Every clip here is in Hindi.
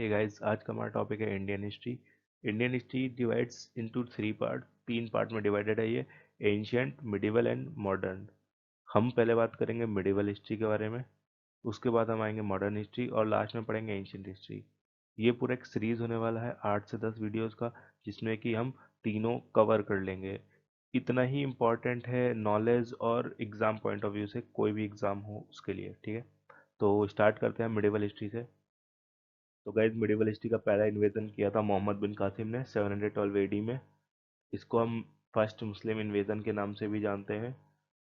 हे गाइस, आज का हमारा टॉपिक है Indian history. Indian history divides into three part, तीन पार्ट में डिवाइडेड है ये। Ancient, medieval and modern. हम पहले बात करेंगे मिडिवल हिस्ट्री के बारे में, उसके बाद हम आएंगे मॉडर्न हिस्ट्री और लास्ट में पढ़ेंगे एंशियंट हिस्ट्री। ये पूरा एक सीरीज होने वाला है 8 से 10 वीडियोस का, जिसमें कि हम तीनों कवर कर लेंगे। इतना ही इम्पोर्टेंट है नॉलेज और एग्जाम पॉइंट ऑफ व्यू से, कोई भी एग्जाम हो उसके लिए, ठीक है। तो स्टार्ट करते हैं मिडिवल हिस्ट्री से। तो गाइस, मिडिवल हिस्ट्री का पहला इन्वेजन किया था मोहम्मद बिन कासिम ने 712 एडी में। इसको हम फर्स्ट मुस्लिम इन्वेजन के नाम से भी जानते हैं।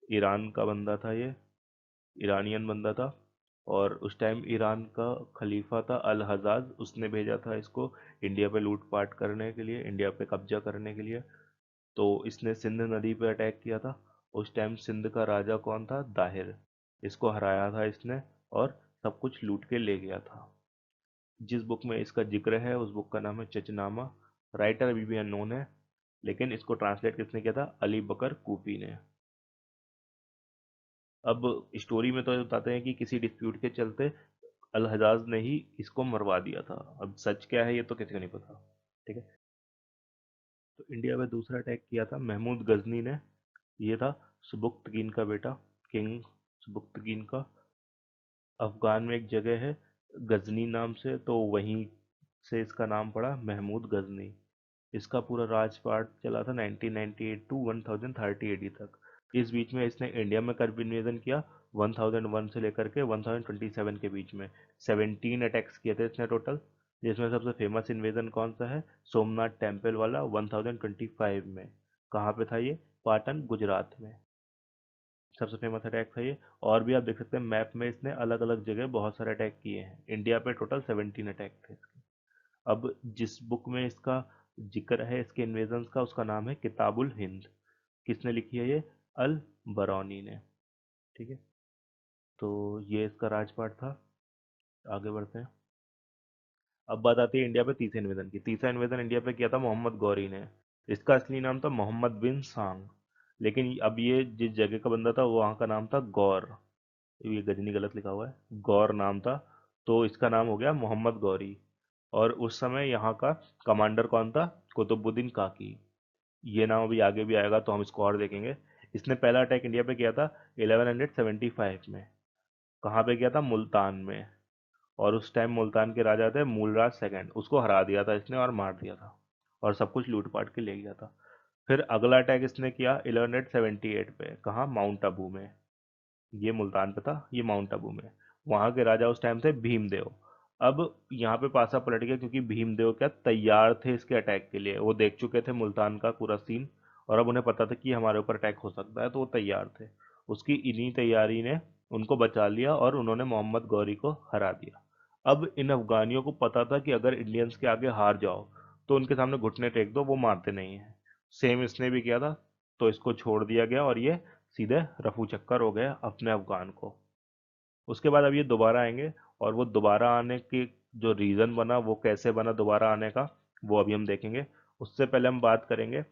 ईरान का बंदा था ये, ईरानियन बंदा था। और उस टाइम ईरान का खलीफा था अल हजाज, उसने भेजा था इसको इंडिया पे लूटपाट करने के लिए, इंडिया पे कब्जा करने के लिए। तो इसने सिंध नदी पे अटैक किया था। उस टाइम सिंध का राजा कौन था? दाहिर। इसको हराया था इसने और सब कुछ लूट के ले गया था। जिस बुक में इसका जिक्र है उस बुक का नाम है चचनामा। राइटर अभी भी अननोन है, लेकिन इसको ट्रांसलेट किसने किया था? अली बकर कूफी ने। अब स्टोरी में तो बताते हैं कि किसी डिस्प्यूट के चलते अल हजाज ने ही इसको मरवा दिया था। अब सच क्या है ये तो किसी को नहीं पता, ठीक है। तो इंडिया में दूसरा अटैक किया था महमूद गजनी ने। ये था सुबुक्तगीन का बेटा, किंग सुबुक्तगीन का। अफगान में एक जगह है गजनी नाम से, तो वहीं से इसका नाम पड़ा महमूद गजनी। इसका पूरा राजपाट चला था 1998 टू 1030 एडी तक। इस बीच में इसने इंडिया में कर इन्वेजन किया 1001 से लेकर के 1027 के बीच में। 17 अटैक्स किए थे इसने टोटल, जिसमें सबसे फेमस इन्वेजन कौन सा है? सोमनाथ टेम्पल वाला 1025 में। कहाँ पे था ये? पाटन, गुजरात में। सबसे फेमस अटैक था ये। और भी आप देख सकते हैं मैप में, इसने अलग अलग जगह बहुत सारे अटैक किए हैं। इंडिया पे टोटल 17 अटैक थे इसके। अब जिस बुक में इसका जिक्र है इसके इन्वेजन्स का, उसका नाम है किताबुल हिंद। किसने लिखी है ये? अल बरौनी ने, ठीक है। तो ये इसका राजपाट था। आगे बढ़ते हैं। अब बात आती है इंडिया पे तीसरे इन्वेजन की। तीसरा इन्वेजन इंडिया पे किया था मोहम्मद गौरी ने। इसका असली नाम था मोहम्मद बिन सांग, लेकिन अब ये जिस जगह का बंदा था वहाँ का नाम था गौर। ये गजनी गलत लिखा हुआ है, गौर नाम था। तो इसका नाम हो गया मोहम्मद गौरी। और उस समय यहाँ का कमांडर कौन था? कुतुबुद्दीन काकी। ये नाम अभी आगे भी आएगा तो हम इसको और देखेंगे। इसने पहला अटैक इंडिया पे किया था 1175 में। कहाँ पे किया था? मुल्तान में। और उस टाइम मुल्तान के राजा थे मूलराज सेकंड, उसको हरा दिया था इसने और मार दिया था और सब कुछ लूटपाट के ले गया था। फिर अगला अटैक इसने किया 1178 पे। कहाँ? माउंट आबू में। ये मुल्तान पे था, ये माउंट आबू में। वहां के राजा उस टाइम थे भीमदेव। अब यहाँ पे पासा पलट गया, क्योंकि भीमदेव क्या तैयार थे इसके अटैक के लिए। वो देख चुके थे मुल्तान का पूरा सीन, और अब उन्हें पता था कि हमारे ऊपर अटैक हो सकता है, तो वो तैयार थे। उसकी इन्हीं तैयारी ने उनको बचा लिया और उन्होंने मोहम्मद गौरी को हरा दिया। अब इन अफगानियों को पता था कि अगर इंडियंस के आगे हार जाओ तो उनके सामने घुटने टेक दो, वो मारते नहीं है। सेम इसने भी किया था। तो इसको छोड़ दिया गया और ये सीधे रफू चक्कर हो गया अपने अफगान को। उसके बाद अब ये दोबारा आएंगे, और वो दोबारा आने की जो रीज़न बना, वो कैसे बना दोबारा आने का, वो अभी हम देखेंगे। उससे पहले हम बात करेंगे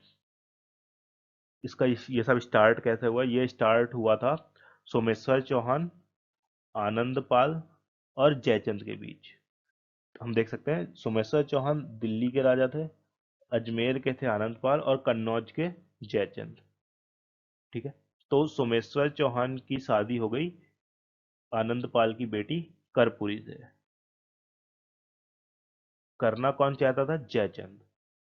इसका ये सब स्टार्ट कैसे हुआ। ये स्टार्ट हुआ था सोमेश्वर चौहान, आनंद पाल और जयचंद के बीच। हम देख सकते हैं सोमेश्वर चौहान दिल्ली के राजा थे, अजमेर के थे आनंद पाल और कन्नौज के जयचंद, ठीक है। तो सोमेश्वर चौहान की शादी हो गई आनंद पाल की बेटी कर्पूरी से। करना कौन चाहता था? जयचंद।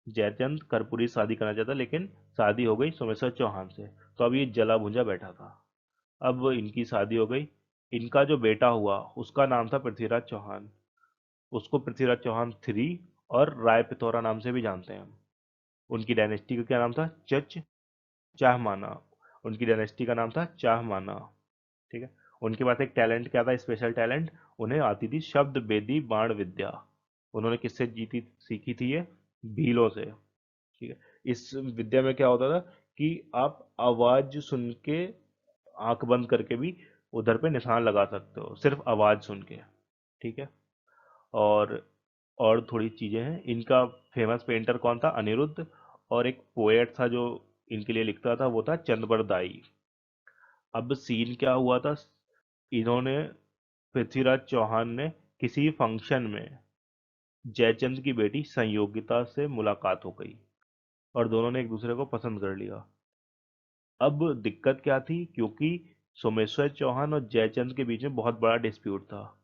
जयचंद कर्पूरी से शादी करना चाहता, लेकिन शादी हो गई सोमेश्वर चौहान से। तो अब ये जला भुंजा बैठा था। अब इनकी शादी हो गई। इनका जो बेटा हुआ उसका नाम था पृथ्वीराज चौहान। उसको पृथ्वीराज चौहान थ्री और राय पिथौरा नाम से भी जानते हैं हम। उनकी डायनेस्टी का क्या नाम था? चच चाहमाना। उनकी डायनेस्टी का नाम था चाहमाना, ठीक है। उनके पास एक टैलेंट क्या था? Special talent. उन्हें आती थी शब्द बेदी बाण विद्या। उन्होंने किससे जीती सीखी थी ये? भीलों से, ठीक है। इस विद्या में क्या होता था कि आप आवाज सुन के, आंख बंद करके भी उधर पे निशान लगा सकते हो, सिर्फ आवाज सुन के, ठीक है। और और थोड़ी चीजें हैं इनका। फेमस पेंटर कौन था? अनिरुद्ध। और एक पोएट था जो इनके लिए लिखता था, वो था चंद्रबरदाई। अब सीन क्या हुआ था? इन्होंने, पृथ्वीराज चौहान ने किसी फंक्शन में जयचंद की बेटी संयोगिता से मुलाकात हो गई और दोनों ने एक दूसरे को पसंद कर लिया। अब दिक्कत क्या थी, क्योंकि सोमेश्वर चौहान और जयचंद के बीच में बहुत बड़ा डिस्प्यूट था,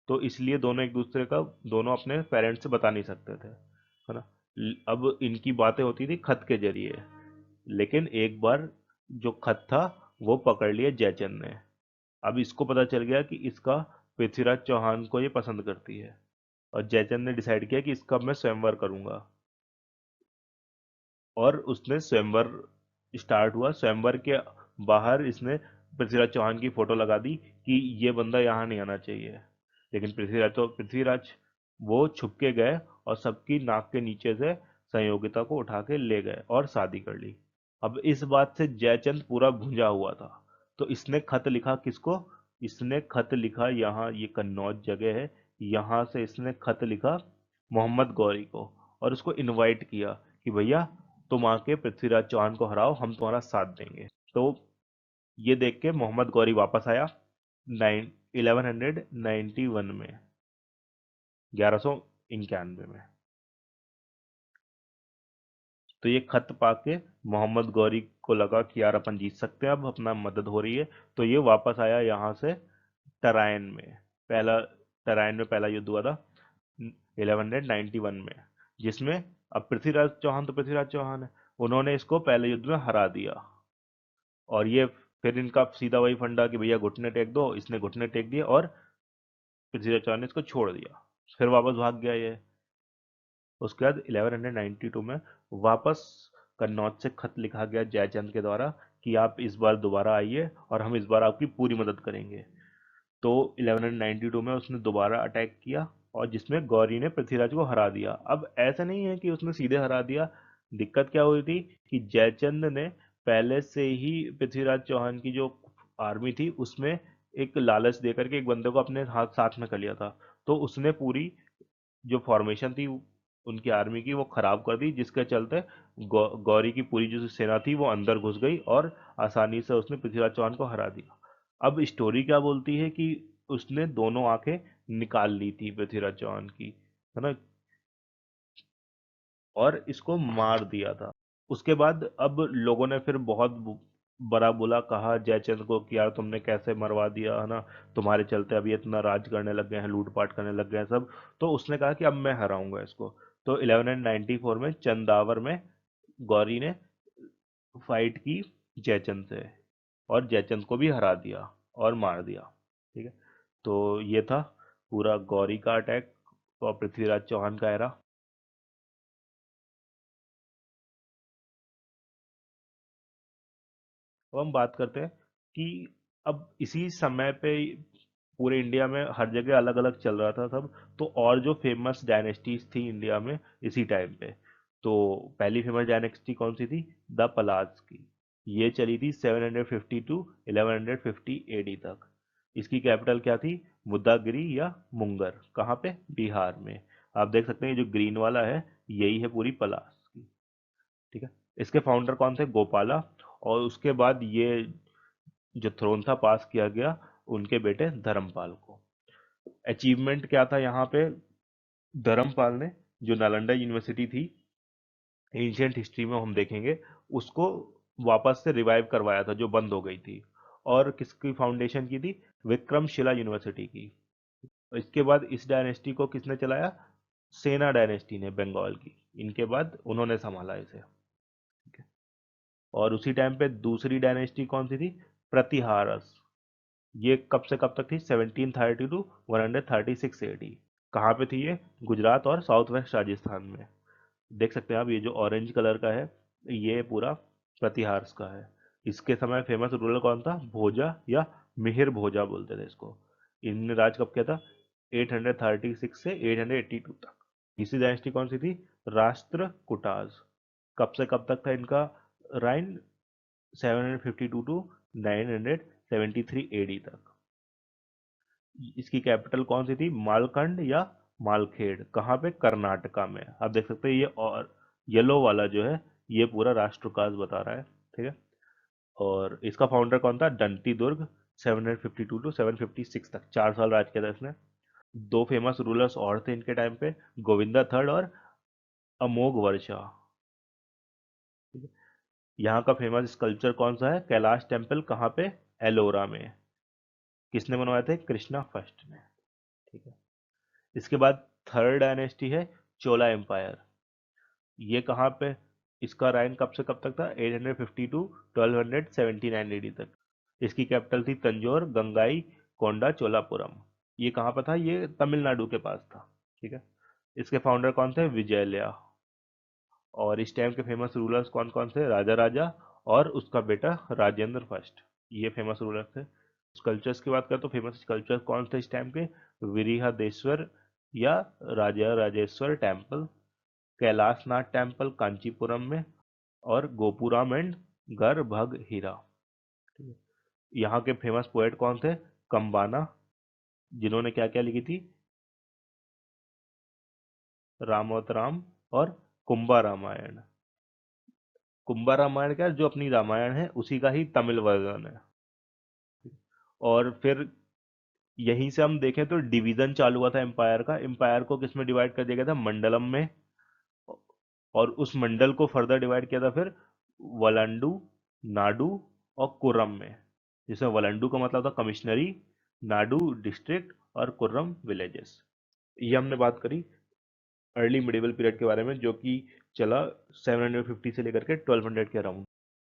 तो इसलिए दोनों एक दूसरे का, दोनों अपने पेरेंट्स से बता नहीं सकते थे, है ना। अब इनकी बातें होती थी खत के जरिए, लेकिन एक बार जो खत था वो पकड़ लिया जयचंद ने। अब इसको पता चल गया कि इसका पृथ्वीराज चौहान को ये पसंद करती है, और जयचंद ने डिसाइड किया कि इसका मैं स्वयंवर करूंगा। और उसने स्वयंवर स्टार्ट हुआ। स्वयंवर के बाहर इसने पृथ्वीराज चौहान की फोटो लगा दी कि ये बंदा यहाँ नहीं आना चाहिए, लेकिन पृथ्वीराज वो छुप के गए और सबकी नाक के नीचे से संयोगिता को उठा के ले गए और शादी कर ली। अब इस बात से जयचंद पूरा भुंजा हुआ था, तो इसने खत लिखा किसको? इसने खत लिखा, यहाँ ये कन्नौज जगह है, यहाँ से इसने खत लिखा मोहम्मद गौरी को, और उसको इनवाइट किया कि भैया तुम आके पृथ्वीराज चौहान को हराओ, हम तुम्हारा साथ देंगे। तो ये देख के मोहम्मद गौरी वापस आया 1191 में, 1191 में। तो ये खत पाके मोहम्मद गौरी को लगा कि यार अपन जीत सकते हैं, अब अपना मदद हो रही है। तो ये वापस आया यहाँ से टरायन में। पहला टरायन में पहला युद्ध हुआ था 1191 में, जिसमें अब पृथ्वीराज चौहान तो पृथ्वीराज चौहान है, उन्होंने इसको पहले युद्ध में हरा दिया। और ये फिर इनका सीधा वही फंडा कि भैया घुटने टेक दो, इसने घुटने टेक दिए और पृथ्वीराज चौहान ने इसको छोड़ दिया, फिर वापस भाग गया ये। उसके बाद 1192 में वापस कन्नौज से खत लिखा गया जयचंद के द्वारा कि आप इस बार दोबारा आइए और हम इस बार आपकी पूरी मदद करेंगे। तो 1192 में उसने दोबारा अटैक किया, और जिसमें गौरी ने पृथ्वीराज को हरा दिया। अब ऐसा नहीं है कि उसने सीधे हरा दिया, दिक्कत क्या हुई थी कि जयचंद ने पहले से ही पृथ्वीराज चौहान की जो आर्मी थी उसमें एक लालच देकर के एक बंदे को अपने हाथ साथ में कर लिया था। तो उसने पूरी जो फॉर्मेशन थी उनकी आर्मी की वो खराब कर दी, जिसके चलते गौरी की पूरी जो सेना थी वो अंदर घुस गई और आसानी से उसने पृथ्वीराज चौहान को हरा दिया। अब स्टोरी क्या बोलती है कि उसने दोनों आंखें निकाल ली थी पृथ्वीराज चौहान की, है ना, और इसको मार दिया था। उसके बाद अब लोगों ने फिर बहुत बड़ा बुला कहा जयचंद को कि यार तुमने कैसे मरवा दिया, है ना, तुम्हारे चलते अभी इतना राज करने लग गए हैं, लूटपाट करने लग गए हैं सब। तो उसने कहा कि अब मैं हराऊंगा इसको। तो 1194 में चंदावर में गौरी ने फाइट की जयचंद से, और जयचंद को भी हरा दिया और मार दिया। ठीक है, तो ये था पूरा गौरी का अटैक और पृथ्वीराज चौहान का एरा। अब हम बात करते हैं कि अब इसी समय पे पूरे इंडिया में हर जगह अलग अलग चल रहा था सब। तो और जो फेमस डायनेस्टीज थी इंडिया में इसी टाइम पे, तो पहली फेमस डायनेस्टी कौन सी थी? द पलाज की। ये चली थी 750 टू 1150 एडी तक। इसकी कैपिटल क्या थी? मुद्दागिरी या मुंगर। कहाँ पे? बिहार में। आप देख सकते हैं ये जो ग्रीन वाला है यही है पूरी पलास की। ठीक है, इसके फाउंडर कौन थे? गोपाला। और उसके बाद ये जो थ्रोन था पास किया गया उनके बेटे धर्मपाल को। अचीवमेंट क्या था यहाँ पे? धर्मपाल ने जो नालंदा यूनिवर्सिटी थी एंशियंट हिस्ट्री में हम देखेंगे, उसको वापस से रिवाइव करवाया था जो बंद हो गई थी। और किसकी फाउंडेशन की थी? विक्रमशिला यूनिवर्सिटी की। इसके बाद इस डायनेस्टी को किसने चलाया? सेना डायनेस्टी ने, बंगाल की। इनके बाद उन्होंने संभाला इसे। ठीक है? और उसी टाइम पे दूसरी डायनेस्टी कौन सी थी? प्रतिहारस। ये कब से कब तक थी? 1730 टू 136 एडी। कहाँ पे थी ये? गुजरात और साउथ वेस्ट राजस्थान में। देख सकते हैं आप ये जो ऑरेंज कलर का है ये पूरा प्रतिहार्स का है। इसके समय फेमस रूलर कौन था? भोजा या मिहिर भोजा बोलते थे इसको। इनने राज कब किया था? 836 से 882 तक। तीसरी डायनेस्टी कौन सी थी? राष्ट्र कुटाज। कब से कब तक था इनका राइन? 752 टू 973 एडी तक। इसकी कैपिटल कौन सी थी? मालकंड या मालखेड़। कहाँ पे? कर्नाटका में। आप देख सकते हैं ये, और येलो वाला जो है ये पूरा राष्ट्रकाज बता रहा है। ठीक है, और इसका फाउंडर कौन था? डंटी दुर्ग। 752 टू 756 तक 4 साल राज किया था इसने। दो फेमस रूलर्स और थे इनके टाइम पे, गोविंदा थर्ड और अमोघ वर्षा। ठीक है। यहाँ का फेमस स्कल्पचर कौन सा है? कैलाश टेम्पल कहाँ पे? एलोरा में। किसने बनवाए थे? कृष्णा फर्स्ट ने। ठीक है। इसके बाद थर्ड डायनेस्टी है चोला एम्पायर। ये कहाँ पे? इसका रैंक कब से कब तक था? 850 टू 1279 एडी तक। इसकी कैपिटल थी तंजौर, गंगाई कोंडा चोलापुरम। ये कहाँ पर था? ये तमिलनाडु के पास था। ठीक है। इसके फाउंडर कौन थे? विजयलया। और इस टाइम के फेमस रूलर्स कौन कौन थे? राजा राजा और उसका बेटा राजेंद्र फर्स्ट। ये फेमस रूलर थे। स्कल्पचर्स की बात करें तो फेमस स्कल्पचर कौन थे इस टाइम के? विरिहदेश्वर या राजा राजेश्वर टेम्पल, कैलाशनाथ टेम्पल कांचीपुरम में, और गोपुराम एंड गर्भग हीरा। ठीक है। यहाँ के फेमस पोएट कौन थे? कंबाना, जिन्होंने क्या क्या लिखी थी? रामोतराम और कुंभा रामायण। कुंभा रामायण क्या, जो अपनी रामायण है उसी का ही तमिल वर्जन है। और फिर यहीं से हम देखें तो डिवीजन चालू हुआ था एम्पायर का। एम्पायर को किसमें डिवाइड कर दिया गया था? मंडलम में। और उस मंडल को फर्दर डिवाइड किया था फिर वलांडू, नाडु और कुर्रम में। जिसमें वलांडू का मतलब था कमिश्नरी, नाडु डिस्ट्रिक्ट और कुर्रम विलेजेस। ये हमने बात करी अर्ली मिडिवल पीरियड के बारे में, जो कि चला 750 से लेकर के 1200 के अराउंड।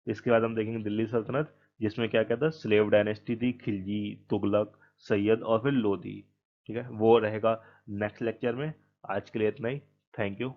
इसके बाद हम देखेंगे दिल्ली सल्तनत, जिसमें क्या क्या था? स्लेव डायनेस्टी थी, खिलजी, तुगलक, सैयद और फिर लोधी। ठीक है, वो रहेगा नेक्स्ट लेक्चर में। आज के लिए इतना ही। Thank you.